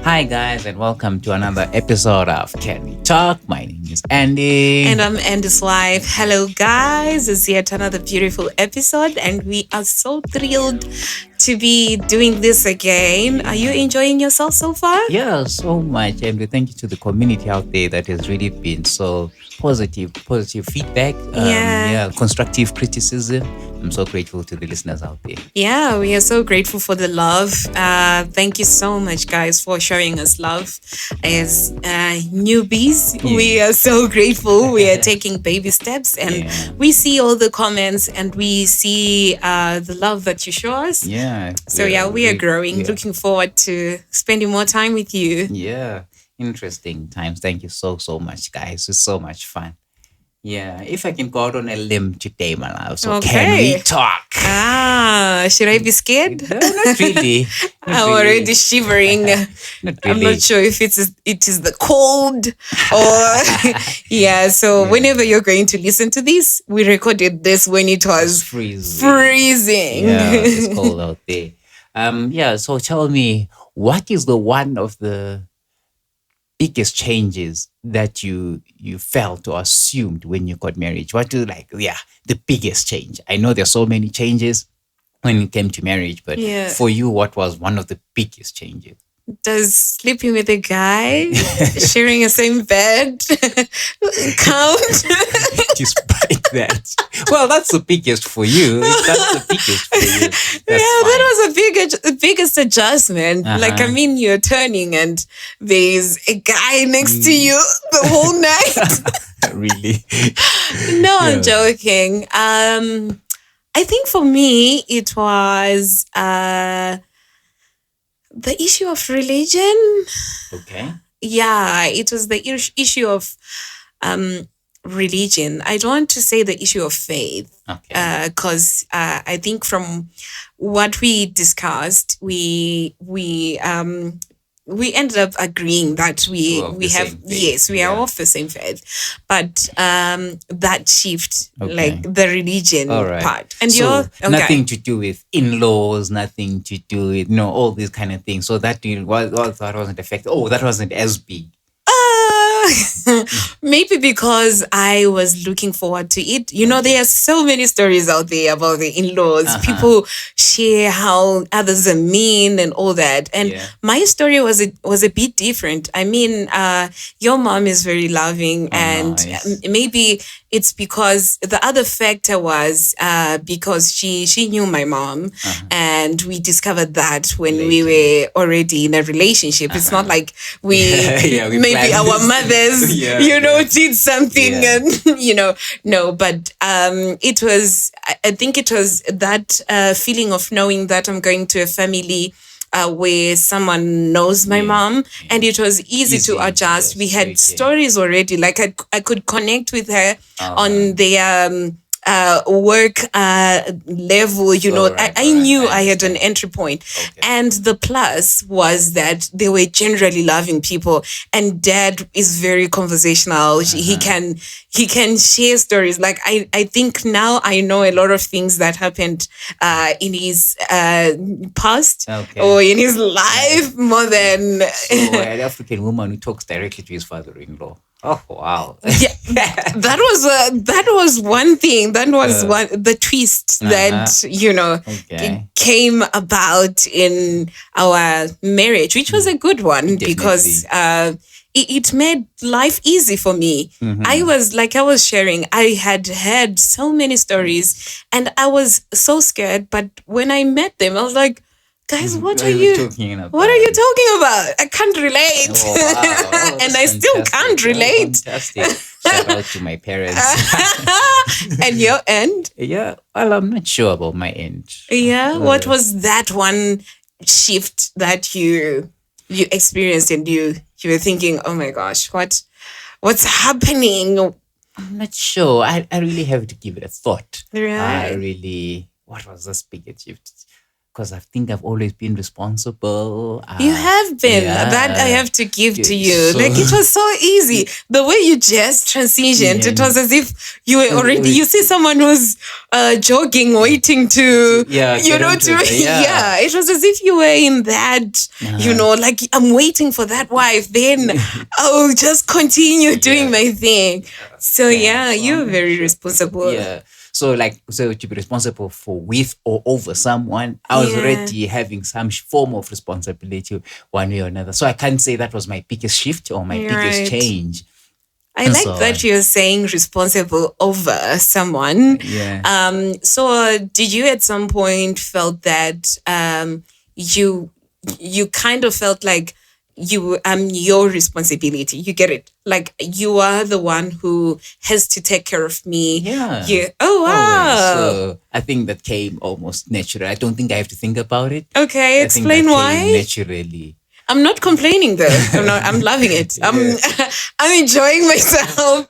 Hi, guys, and welcome to another episode of Can We Talk? My name is Andy. And I'm Andy's wife. Hello, guys. It's yet another beautiful episode, and we are so thrilled to be doing this again. Are you enjoying yourself so far? Yeah, so much. And we thank you to the community out there that has really been so positive feedback. Constructive criticism. I'm so grateful to the listeners out there. Yeah, we are so grateful for the love. Thank you so much, guys, for showing us love. As newbies, we are so grateful. We are taking baby steps, and we see all the comments, and we see the love that you show us. We are growing. Looking forward to spending more time with you. Yeah, interesting times. Thank you so much, guys. It's so much fun. Yeah, if I can go out on a limb today, my love. So can we talk? Should I be scared? No, not really. I'm already shivering. Not really. I'm not sure if it is the cold or So whenever you're going to listen to this, we recorded this when it was freezing. Yeah, it's cold out there. So tell me, what is the one of the biggest changes that you felt or assumed when you got married? What is the biggest change? I know there's so many changes when it came to marriage, but for you, what was one of the biggest changes? Does sleeping with a guy, sharing a same bed, count? Despite that, well, that's the biggest for you. That's the biggest for you. That was the biggest adjustment. You're turning and there's a guy next to you the whole night. Really? No, I'm joking. I think for me, it was the issue of religion. Okay. Yeah, it was the issue of religion. I don't want to say the issue of faith, because I think from what we discussed, we ended up agreeing that we are of the same faith, but that shift, like the religion part, and so nothing to do with in-laws, nothing to do with all these kind of things. So that that wasn't affected. Oh, that wasn't as big. Maybe because I was looking forward to it. There are so many stories out there about the in-laws. People share how others are mean and all that. And my story was a bit different. I mean, your mom is very loving, and maybe it's because the other factor was because she knew my mom, and we discovered that when we were already in a relationship. It's not like we maybe our mothers did something and no, but it was, I think it was that feeling of knowing that I'm going to a family where someone knows my mom, and it was easy to adjust. We had stories already, like I could connect with her on their work level. I knew I had an entry point. And the plus was that they were generally loving people, and dad is very conversational. He can share stories. Like I think now I know a lot of things that happened in his past or in his life more than an African woman who talks directly to his father-in-law. Oh wow! Yeah, that was one thing. That was the twist that came about in our marriage, which was a good one. Definitely. Because it made life easy for me. I was sharing. I had heard so many stories, and I was so scared. But when I met them, I was like, guys, what are you talking about? I can't relate. Oh, wow. And I still can't relate. Fantastic. Shout out to my parents. And your end? Yeah, well, I'm not sure about my end. Yeah, what was that one shift that you experienced, and you were thinking, oh my gosh, what's happening? I'm not sure. I really have to give it a thought. Right. What was this biggest shift? because I think I've always been responsible. You have been. That I have to give to you. So, Like, it was so easy. The way you just transitioned, it was as if you were already, you see someone who's jogging, waiting to, it was as if you were in that, like, I'm waiting for that wife, then I'll just continue doing my thing. So you're very responsible. Yeah. So to be responsible for with or over someone, I was already having some form of responsibility one way or another. So I can't say that was my biggest shift or my biggest change. I like that you're saying responsible over someone. Yeah. So did you at some point felt that you kind of felt like your responsibility? You get it? Like, you are the one who has to take care of me. Yeah. Oh, wow. So I think that came almost naturally. I don't think I have to think about it. Okay, explain why. Naturally. I'm not complaining though. I'm loving it. I'm enjoying myself.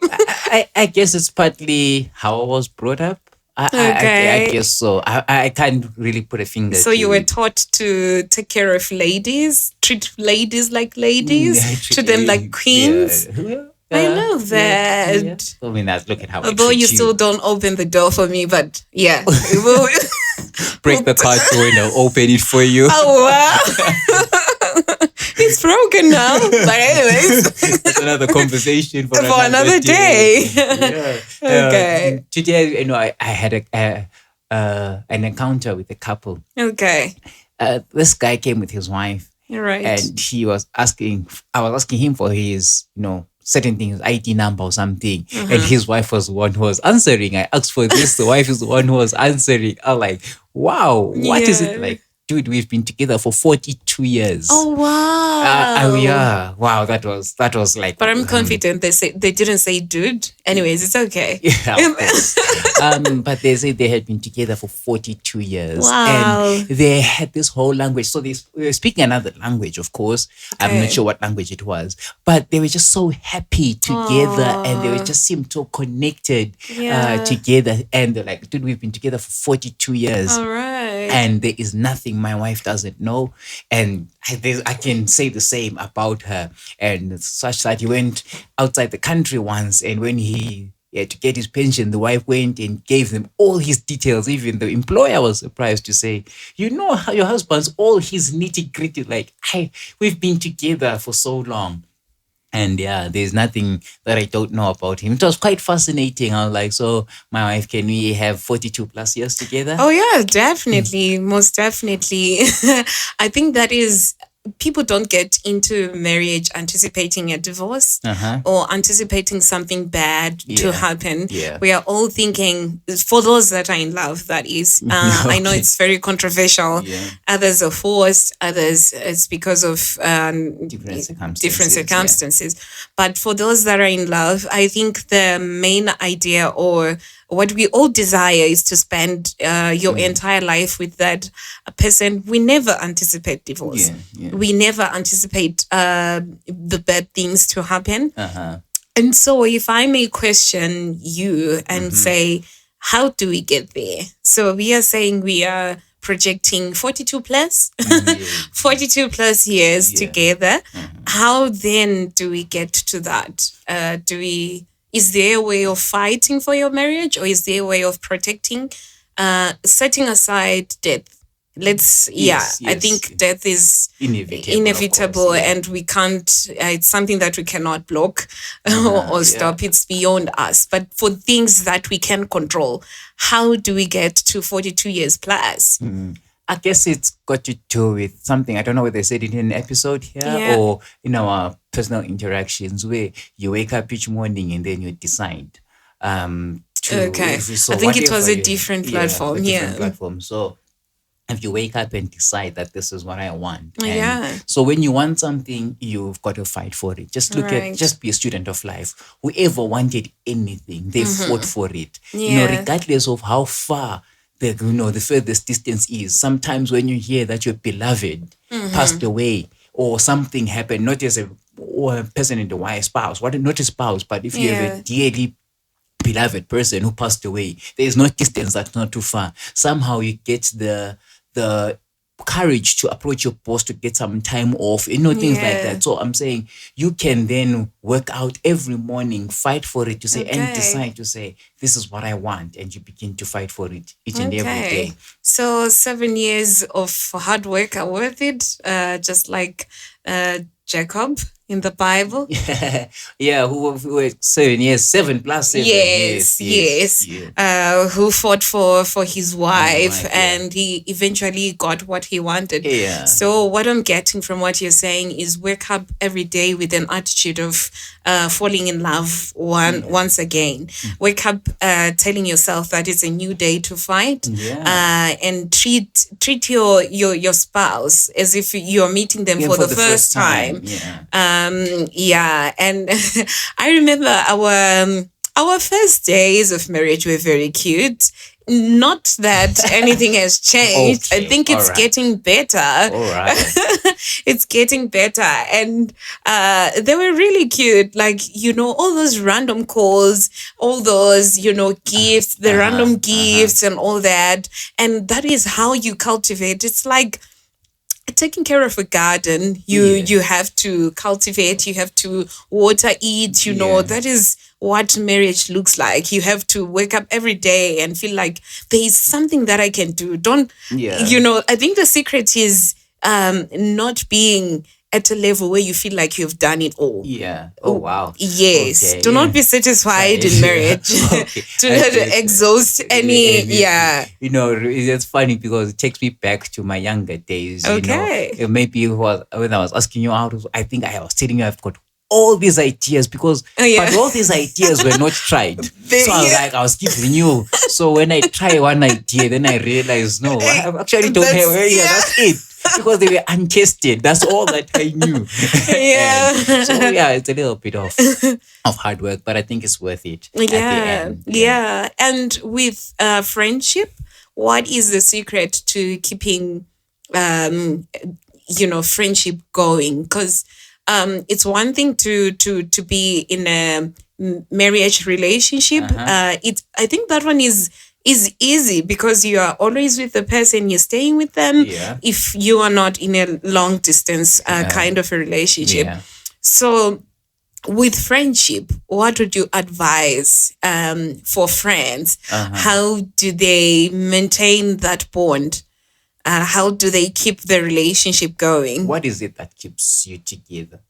I guess it's partly how I was brought up. I guess so. I can't really put a finger. So you were taught to take care of ladies, treat ladies like ladies, treat them like queens. Yeah. I know that. Yeah. I mean, look at how. Although you still don't open the door for me, but yeah. Break the car door and I'll open it for you. Oh, wow. It's broken now. But anyways. That's another conversation for another day. Okay. Today, I had an encounter with a couple. Okay. This guy came with his wife. Right. And I was asking him for his, certain things, ID number or something. And his wife was the one who was answering. I asked for this. The wife is the one who was answering. I'm like, wow, what is it like? Dude, we've been together for 42 years. Oh, wow. Yeah. Wow, that was like. But I'm confident they didn't say dude. Anyways, it's okay. Yeah, of course. But they said they had been together for 42 years. Wow. And they had this whole language. So they were speaking another language, of course. Okay. I'm not sure what language it was. But they were just so happy together. And they were just seemed so connected together. And they're like, dude, we've been together for 42 years. All right. And there is nothing my wife doesn't know. And I can say the same about her. And such that he went outside the country once, and when he had to get his pension, the wife went and gave them all his details. Even the employer was surprised to say, how your husband's all his nitty gritty. Like, we've been together for so long. And there's nothing that I don't know about him. It was quite fascinating. I was like, so my wife, can we have 42 plus years together? Oh, yeah, definitely. Most definitely. I think that is, people don't get into marriage anticipating a divorce or anticipating something bad to happen. Yeah. We are all thinking, for those that are in love, that is. I know it's very controversial. Yeah. Others are forced. Others, it's because of different circumstances. Yeah. But for those that are in love, I think the main idea, or what we all desire, is to spend your entire life with that person. We never anticipate divorce. Yeah. We never anticipate the bad things to happen. And so if I may question you and say, how do we get there? So we are saying we are projecting 42 plus, 42 plus years together. How then do we get to that? Is there a way of fighting for your marriage, or is there a way of protecting, setting aside death? I think death is inevitable, and we can't, it's something that we cannot block or stop. It's beyond us. But for things that we can control, how do we get to 42 years plus? I guess it's got to do with something. I don't know whether they said it in an episode here or in our personal interactions, where you wake up each morning and then you decide. So I think it was a different platform. A different platform. So if you wake up and decide that this is what I want. So when you want something, you've got to fight for it. Just just be a student of life. Whoever wanted anything, they fought for it. Regardless of how far the furthest distance is. Sometimes when you hear that your beloved passed away, or something happened, not as a person in the wife, spouse, not a spouse, but if you have a dearly beloved person who passed away, there is no distance that's not too far. Somehow you get the courage to approach your boss to get some time off, things like that. So I'm saying you can then work out every morning, fight for it to say, and decide to say, this is what I want. And you begin to fight for it each and every day. So 7 years of hard work are worth it, just like Jacob in the Bible. Yeah, who 7 years, 7 plus 7. Yes. Who fought for his wife, and he eventually got what he wanted. Yeah. So what I'm getting from what you're saying is wake up every day with an attitude of falling in love once again. Wake up telling yourself that it's a new day to fight. And treat your spouse as if you're meeting them for the first time. And I remember our first days of marriage were very cute. Not that anything has changed. I think it's getting better. All right. It's getting better. And they were really cute. Like, all those random calls, all those, gifts, the random gifts and all that. And that is how you cultivate. It's like taking care of a garden. You have to cultivate, you have to water it, that is what marriage looks like. You have to wake up every day and feel like there is something that I can do. I think the secret is not being at a level where you feel like you've done it all. Yeah. Oh, wow. Yes. Do not be satisfied in marriage. Do not exhaust any. It's funny because it takes me back to my younger days. Maybe when I was asking you out, I think I was telling you I've got all these ideas because but all these ideas were not tried. So I was giving you. So when I try one idea, then I realize, no, I actually don't have that's it. Because they were untested. That's all that I knew. It's a little bit of hard work, but I think it's worth it at the end. And with friendship, what is the secret to keeping friendship going? Because it's one thing to be in a marriage relationship. I think that one is easy because you are always with the person, you're staying with them if you are not in a long distance kind of a relationship. So with friendship, what would you advise for friends? How do they maintain that bond? How do they keep the relationship going? What is it that keeps you together?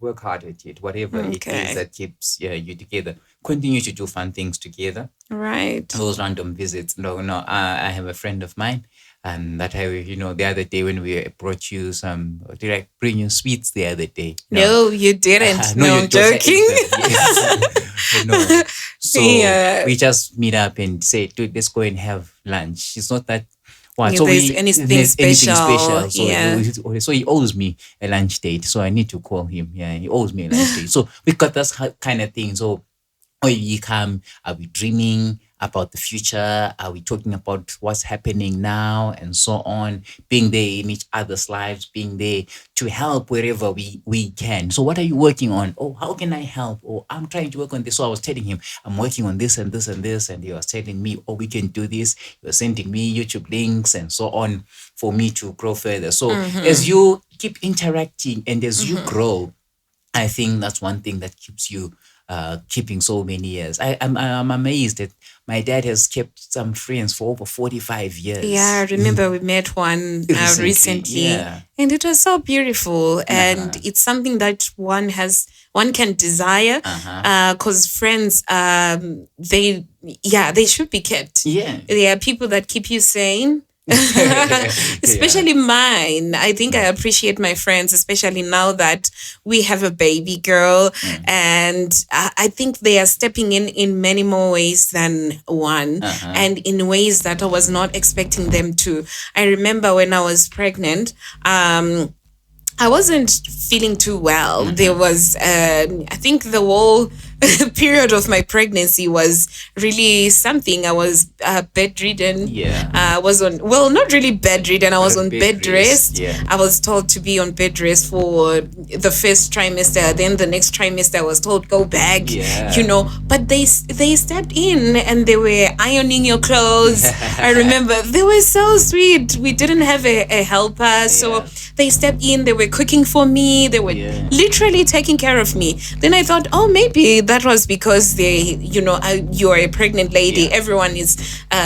Work hard at it. Whatever it is that keeps you together. Continue to do fun things together. Right. Those random visits. I have a friend of mine, and that the other day when we brought you some, did I bring you sweets the other day? No, you didn't. No, I'm joking. So we just meet up and say, dude, let's go and have lunch. It's not that. So anything special. So he owes me a lunch date. So I need to call him. Yeah, he owes me a lunch date. So we got this kind of thing. So when you come, are we dreaming about the future? Are we talking about what's happening now and so on? Being there in each other's lives, being there to help wherever we can. So what are you working on? Oh, how can I help? Oh, I'm trying to work on this. So I was telling him, I'm working on this and this and this. And he was telling me, oh, we can do this. He was sending me YouTube links and so on for me to grow further. So as you keep interacting and as you grow, I think that's one thing that keeps you keeping so many years. I'm amazed that my dad has kept some friends for over 45 years. Yeah, I remember we met one recently and it was so beautiful. And it's something that one can desire because friends, they should be kept. Yeah. They are people that keep you sane. Especially mine. I think I appreciate my friends, especially now that we have a baby girl, and I think they are stepping in many more ways than one, and in ways that I was not expecting them to. I remember when I was pregnant, I wasn't feeling too well. There was, I think the whole period of my pregnancy was really something. I was bedridden. Yeah. I was on, well, not really bedridden. I was on bed rest. Yeah. I was told to be on bed rest for the first trimester. Then the next trimester, I was told go back. Yeah. You know, but they stepped in and they were ironing your clothes. I remember they were so sweet. We didn't have a helper, so they stepped in. They were cooking for me. They were literally taking care of me. Then I thought, oh, maybe that was because they, you know, you're a pregnant lady. Yeah. Everyone is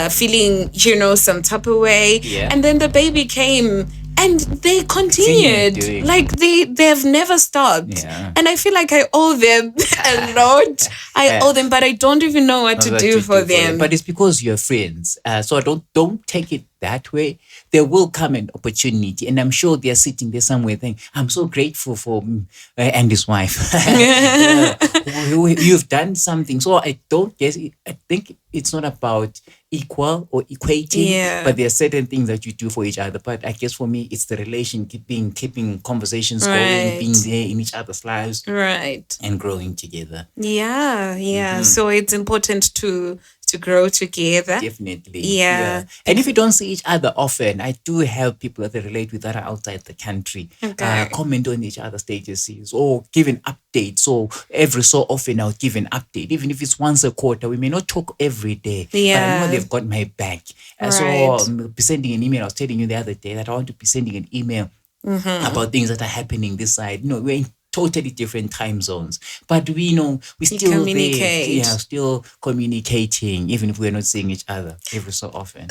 feeling, you know, some type of way. Yeah. And then the baby came. And they continued. Like they've never stopped. Yeah. And I feel like I owe them a lot. I owe them, but I don't even know what to do for them. But it's because you're friends. So don't take it that way. There will come an opportunity, and I'm sure they're sitting there somewhere thinking, I'm so grateful for Andy's wife. You've done something. So I don't guess, I think it's not about equal or equating, but there are certain things that you do for each other. But I guess for me, it's the relation, keeping conversations going, being there in each other's lives, and growing together. Yeah. So it's important to grow together. Definitely. Yeah. And if you don't see each other often, I do have people that I relate with that are outside the country. Comment on each other's statuses or give an update. So every so often I'll give an update. Even if it's once a quarter, we may not talk every day. But I know they've got my back. So I'll be sending an email. I was telling you the other day that I want to be sending an email about things that are happening this side. No, we're in totally different time zones, but we know we still communicate. There, still communicating, even if we're not seeing each other every so often.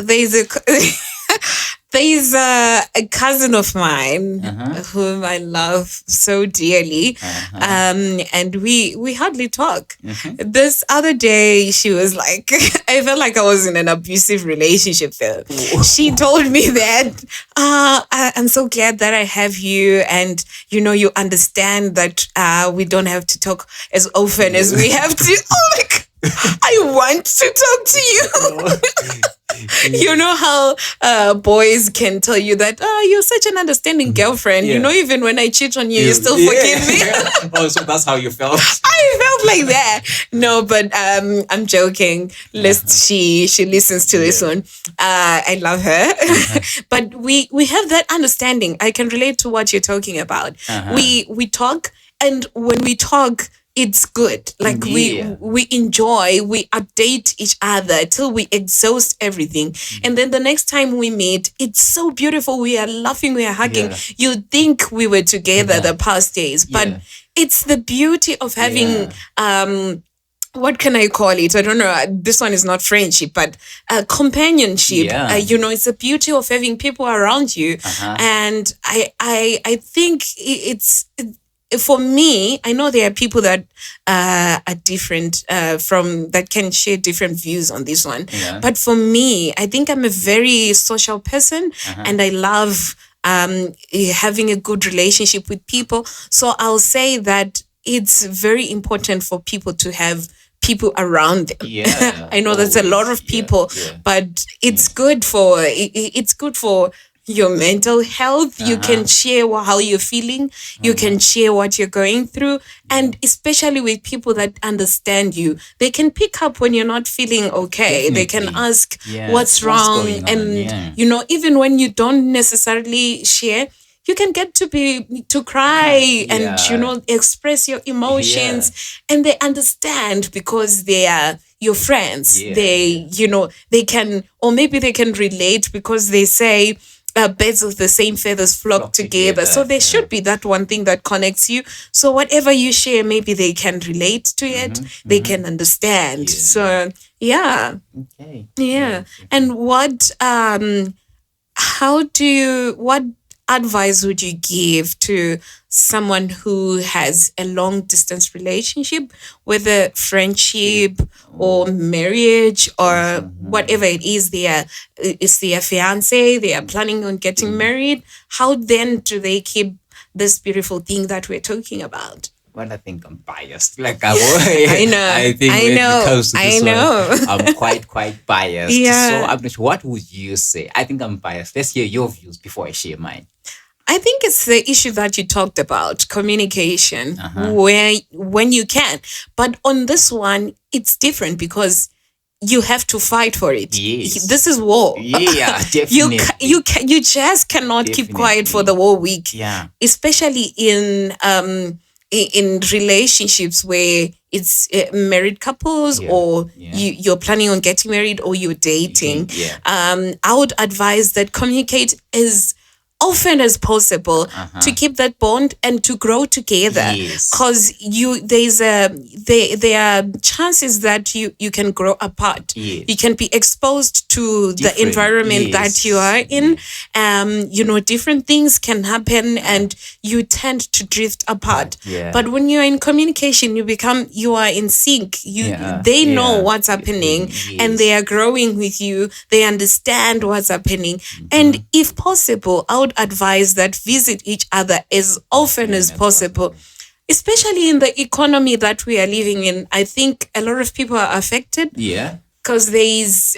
There's a cousin of mine whom I love so dearly, and we hardly talk. This other day, she was like, I felt like I was in an abusive relationship there. She told me that, I'm so glad that I have you, and you know, you understand that we don't have to talk as often as we have to. Oh my God. I want to talk to you. You know how boys can tell you that, you're such an understanding girlfriend. You know, even when I cheat on you, you still forgive me. Oh, so that's how you felt? I felt like that. No, but I'm joking. Lest she listens to this one. I love her. But we have that understanding. I can relate to what you're talking about. We talk, and when we talk, it's good. Like we enjoy, we update each other till we exhaust everything. And then the next time we meet, it's so beautiful. We are laughing, we are hugging. You think we were together the past days, but it's the beauty of having, what can I call it? I don't know. This one is not friendship, but companionship. You know, it's the beauty of having people around you. And I think it's for me, I know there are people that are different from that can share different views on this one. But for me, I think I'm a very social person, and I love having a good relationship with people. So I'll say that it's very important for people to have people around them. I know that's a lot of people, but it's good for your mental health. You can share how you're feeling. You can share what you're going through. And especially with people that understand you, they can pick up when you're not feeling okay. They can ask what's wrong. And, you know, even when you don't necessarily share, you can get to cry and, you know, express your emotions. And they understand because they are your friends. They, you know, they can, or maybe they can relate because they say, birds of the same feathers flock together. So there should be that one thing that connects you. So whatever you share, maybe they can relate to it. They can understand. So And what advice would you give to someone who has a long distance relationship, whether friendship or marriage or whatever it is? It's their fiance, they are planning on getting married. How then do they keep this beautiful thing that we're talking about? Well, I think I'm biased. Like I know. I think I when it know. comes to this I know. one, I'm quite biased. Yeah. So I'm not sure. What would you say? I think I'm biased. Let's hear your views before I share mine. I think it's the issue that you talked about, communication, where when you can. But on this one, it's different because you have to fight for it. Yes. This is war. Yeah, definitely. You just cannot keep quiet for the whole week. Yeah. Especially in relationships where it's married couples or you're planning on getting married or you're dating. Yeah. I would advise that communicate as often as possible to keep that bond and to grow together. Because there are chances that you can grow apart. You can be exposed to the environment that you are in. Different things can happen and you tend to drift apart. But when you're in communication, you are in sync. They know what's happening and they are growing with you. They understand what's happening. And if possible, I would advise that visit each other as often as possible, especially in the economy that we are living in. I think a lot of people are affected because there is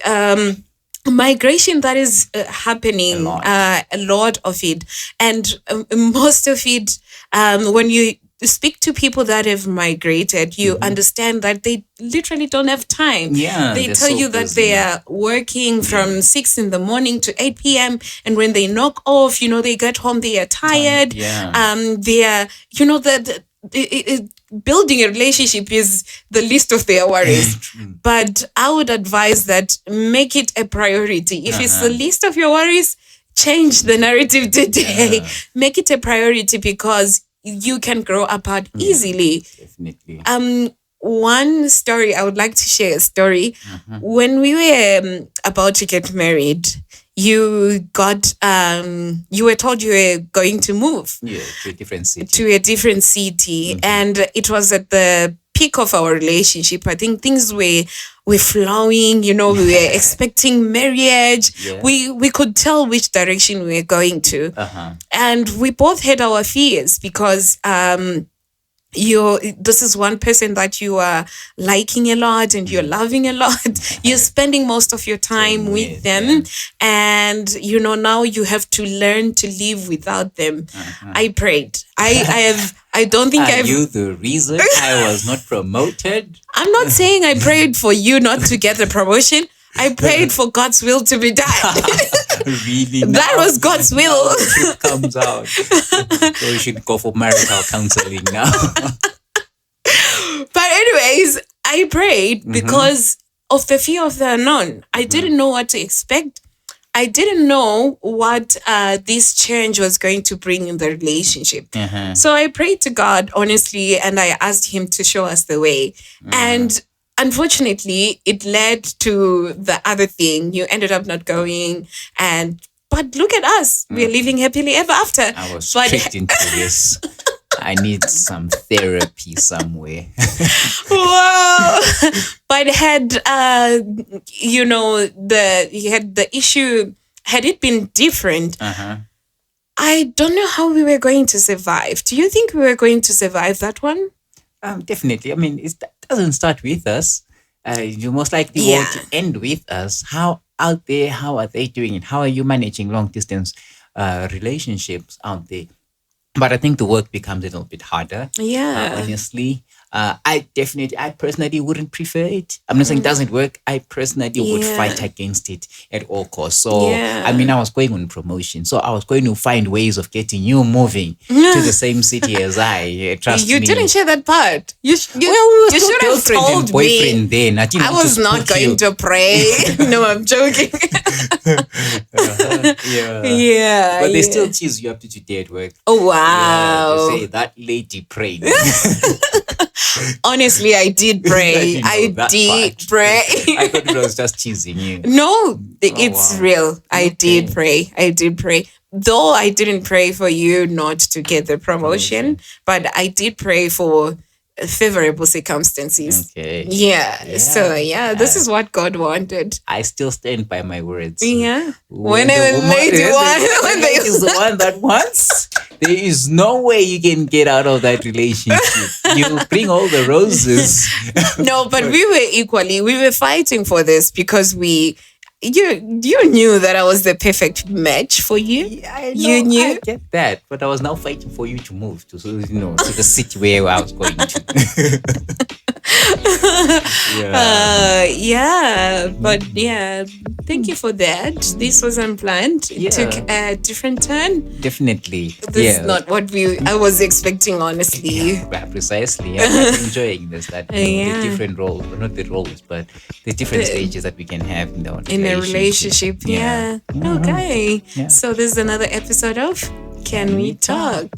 migration that is happening, a lot of it, and most of it, when you speak to people that have migrated, you understand that they literally don't have time. They tell you that they are working from 6 in the morning to 8 p.m. And when they knock off, they get home, they are tired. They are, building a relationship is the least of their worries. But I would advise that make it a priority. If it's the least of your worries, change the narrative today. Make it a priority because you can grow apart easily. Definitely. One story, I would like to share a story. When we were about to get married, you were told you were going to move to a different city. And it was at the peak of our relationship. I think things were flowing, we were expecting marriage. We could tell which direction we were going to. And we both had our fears because this is one person that you are liking a lot and you're loving a lot. You're spending most of your time with them. And, now you have to learn to live without them. I prayed. I don't think Are you the reason I was not promoted? I'm not saying I prayed for you not to get the promotion. I prayed for God's will to be done. Really? That was God's will. It comes out. So you should go for marital counseling now. But anyways, I prayed because of the fear of the unknown. I didn't know what to expect. I didn't know what this change was going to bring in the relationship. So I prayed to God, honestly, and I asked him to show us the way. And unfortunately, it led to the other thing. You ended up not going. But look at us. We're living happily ever after. I was tricked into this. I need some therapy somewhere. Wow. But had the issue, had it been different, I don't know how we were going to survive. Do you think we were going to survive that one? Definitely. I mean, it doesn't start with us. You most likely won't end with us. How out there, how are they doing it? How are you managing long distance relationships out there? But I think the work becomes a little bit harder. Honestly. I personally wouldn't prefer it. I'm not saying it doesn't work. I personally would fight against it at all costs. So, I mean, I was going on promotion. So I was going to find ways of getting you moving to the same city as I. Trust me. You didn't share that part. You should have told boyfriend me. Then. I was not going to pray. No, I'm joking. But they still tease you up to today at work. Oh, wow. They say that lady prayed. Honestly, I did pray. I did pray. I thought it was just teasing you. No, it's real. I did pray. Though I didn't pray for you not to get the promotion, but I did pray for favorable circumstances. Okay. Yeah. So this is what God wanted. I still stand by my words. Yeah. When the lady is the one that wants, there is no way you can get out of that relationship. You bring all the roses. No, but we were fighting for this because we you knew that I was the perfect match for you. Yeah, I know, You knew. I get that, but I was now fighting for you to move to, to the city where I was going to. But yeah, thank you for that. This was unplanned. It took a different turn. Definitely. This is not what I was expecting, honestly. Yeah, precisely. I'm enjoying this. That the different roles, or not the roles, but the different stages that we can have in a relationship. Yeah. Okay. So this is another episode of Can We Talk?